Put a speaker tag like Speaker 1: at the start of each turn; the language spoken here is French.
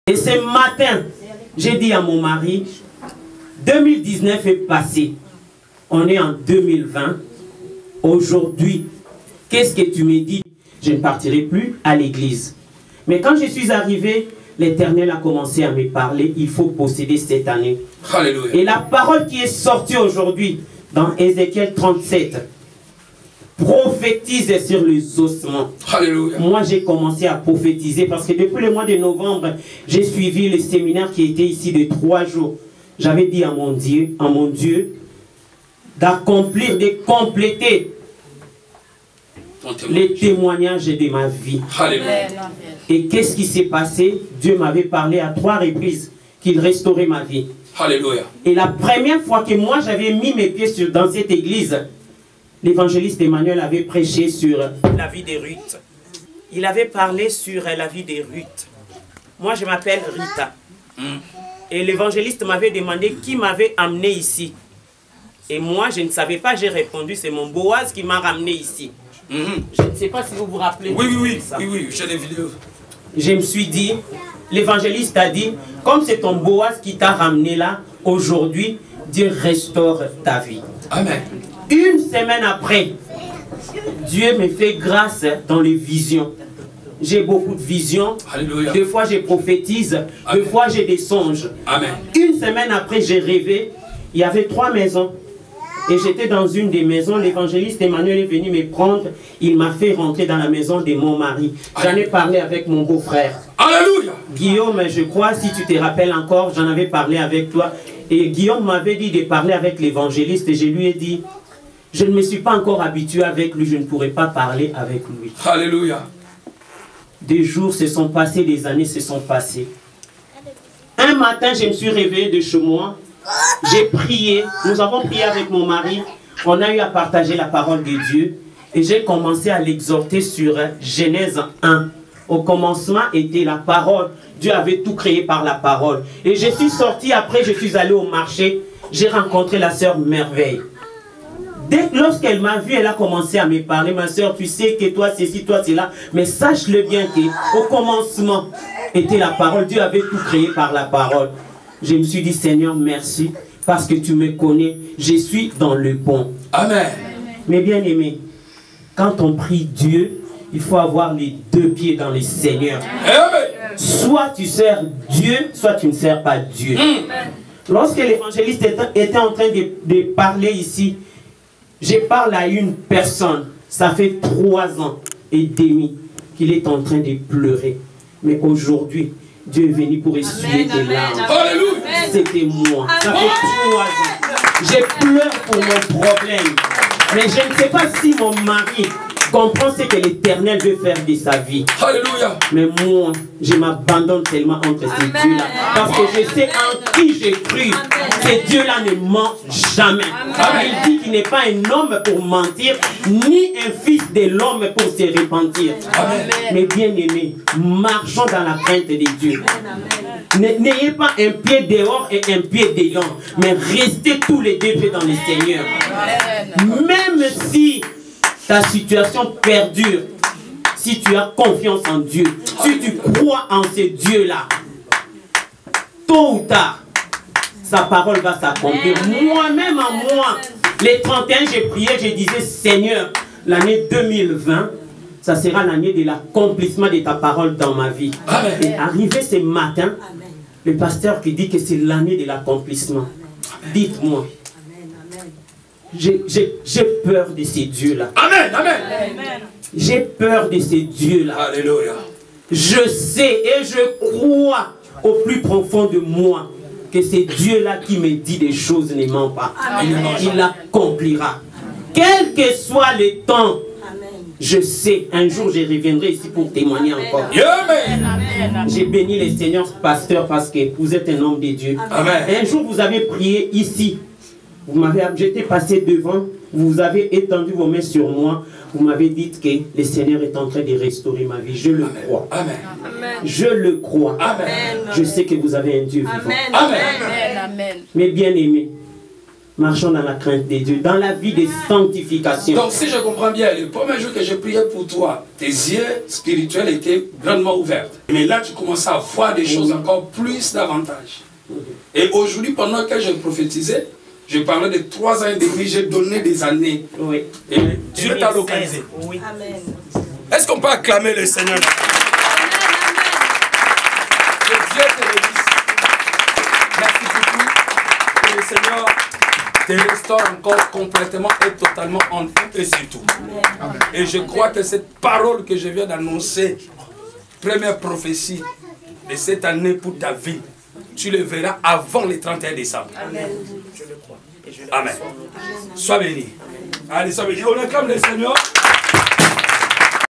Speaker 1: Et ce matin, j'ai dit à mon mari, 2019 est passé. On est en 2020. Aujourd'hui, qu'est-ce que tu me dis? Je ne partirai plus à l'église. Mais quand je suis arrivé, l'Éternel a commencé à me parler. Il faut posséder cette année.
Speaker 2: Alléluia.
Speaker 1: Et la parole qui est sortie aujourd'hui dans Ézéchiel 37 prophétise sur les ossements.
Speaker 2: Alléluia.
Speaker 1: Moi, j'ai commencé à prophétiser parce que depuis le mois de novembre, j'ai suivi le séminaire qui était ici de 3 jours. J'avais dit à mon Dieu, d'accomplir, de compléter les témoignages de ma vie.
Speaker 2: Alléluia.
Speaker 1: Et qu'est-ce qui s'est passé? Dieu m'avait parlé à 3 reprises qu'il restaurait ma vie.
Speaker 2: Alléluia.
Speaker 1: Et la première fois que moi j'avais mis mes pieds dans cette église, l'évangéliste Emmanuel avait prêché sur la vie de Ruth. Il avait parlé sur la vie de Ruth. Moi je m'appelle Rita. Et l'évangéliste m'avait demandé qui m'avait amené ici. Et moi je ne savais pas, j'ai répondu, c'est mon Boaz qui m'a ramené ici. Je ne sais pas si vous vous rappelez.
Speaker 2: Oui, j'ai des vidéos.
Speaker 1: Je me suis dit, l'évangéliste a dit, comme c'est ton Boaz qui t'a ramené là, aujourd'hui, Dieu restaure ta vie.
Speaker 2: Amen.
Speaker 1: Une semaine après, Dieu me fait grâce dans les visions. J'ai beaucoup de visions.
Speaker 2: Alléluia.
Speaker 1: Des fois, je prophétise. Des fois, j'ai des songes.
Speaker 2: Amen.
Speaker 1: Une semaine après, j'ai rêvé. Il y avait 3 maisons. Et j'étais dans une des maisons. L'évangéliste Emmanuel est venu me prendre. Il m'a fait rentrer dans la maison de mon mari. J'en ai parlé avec mon beau-frère.
Speaker 2: Alléluia.
Speaker 1: Guillaume, je crois, si tu te rappelles encore, j'en avais parlé avec toi. Et Guillaume m'avait dit de parler avec l'évangéliste. Et je lui ai dit, je ne me suis pas encore habitué avec lui. Je ne pourrais pas parler avec lui.
Speaker 2: Alléluia.
Speaker 1: Des jours se sont passés, des années se sont passées. Un matin, je me suis réveillé de chez moi. J'ai prié. Nous avons prié avec mon mari. On a eu à partager la parole de Dieu. Et j'ai commencé à l'exhorter sur Genèse 1. Au commencement était la parole. Dieu avait tout créé par la parole. Et je suis sorti après, je suis allé au marché. J'ai rencontré la sœur Merveille. Lorsqu'elle m'a vu, elle a commencé à me parler. Ma soeur, tu sais que toi, ceci, toi, cela. Mais sache-le bien qu'au commencement était la parole. Dieu avait tout créé par la parole. Je me suis dit, Seigneur, merci. Parce que tu me connais. Je suis dans le bon.
Speaker 2: Amen.
Speaker 1: Mais bien aimé, quand on prie Dieu, il faut avoir les 2 pieds dans le Seigneur.
Speaker 2: Amen.
Speaker 1: Soit tu sers Dieu, soit tu ne sers pas Dieu. Lorsque l'évangéliste était en train de parler ici, je parle à une personne, ça fait 3 ans et demi qu'il est en train de pleurer. Mais aujourd'hui, Dieu est venu pour essuyer des larmes. C'était moi. Ça fait 3 ans. Je pleure pour mon problème. Mais je ne sais pas si mon mari comprend ce que l'Éternel veut faire de sa vie.
Speaker 2: Alléluia.
Speaker 1: Mais moi, je m'abandonne tellement entre ces dieux-là. Parce que je sais en qui j'ai cru. Ces dieux-là ne mentent jamais. Il dit qu'il n'est pas un homme pour mentir, ni un fils de l'homme pour se repentir. Mais bien aimés, marchons dans la crainte de Dieu. N'ayez pas un pied dehors et un pied dedans, mais restez tous les 2 pieds dans le Seigneur. Même si ta situation perdure, si tu as confiance en Dieu, si tu crois en ce Dieu-là, tôt ou tard, sa parole va s'accomplir. Moi-même en moi, les 31, j'ai prié, je disais, Seigneur, l'année 2020, ça sera l'année de l'accomplissement de ta parole dans ma vie. Amen. Et arrivé ce matin, le pasteur qui dit que c'est l'année de l'accomplissement. Dites-moi, j'ai peur de ces dieux-là.
Speaker 2: Amen, amen.
Speaker 1: J'ai peur de ces dieux-là.
Speaker 2: Alléluia.
Speaker 1: Je sais et je crois au plus profond de moi que c'est Dieu-là qui me dit des choses ne ment pas. Il l'accomplira. Quel que soit le temps, je sais, un jour je reviendrai ici pour témoigner encore. J'ai béni les seigneurs pasteurs parce que vous êtes un homme de Dieu.
Speaker 2: Amen.
Speaker 1: Un jour vous avez prié ici. J'étais passé devant, vous avez étendu vos mains sur moi, vous m'avez dit que le Seigneur est en train de restaurer ma vie. Je le crois.
Speaker 2: Amen.
Speaker 1: Je le crois.
Speaker 2: Amen.
Speaker 1: Je sais que vous avez un Dieu vivant.
Speaker 2: Amen.
Speaker 1: Mais bien aimé, Marchons dans la crainte des dieux, dans la vie de sanctification.
Speaker 2: Donc si je comprends bien, le premier jour que j'ai prié pour toi, tes yeux spirituels étaient grandement ouverts. Mais là, tu commences à voir des choses encore plus davantage. Et aujourd'hui, pendant que je prophétisais, je parlais de 3 ans et demi, j'ai donné des années.
Speaker 1: Oui.
Speaker 2: Et Dieu t'a localisé.
Speaker 1: Oui.
Speaker 3: Amen.
Speaker 2: Est-ce qu'on peut acclamer le Seigneur? Que Dieu te bénisse. Merci beaucoup. Que le Seigneur te restaure encore complètement et totalement en tout et surtout. Amen. Et je crois que cette parole que je viens d'annoncer, première prophétie de cette année pour ta vie, tu le verras avant le 31 décembre.
Speaker 3: Amen.
Speaker 2: Amen. Sois béni. Allez, sois béni. On acclame le Seigneur.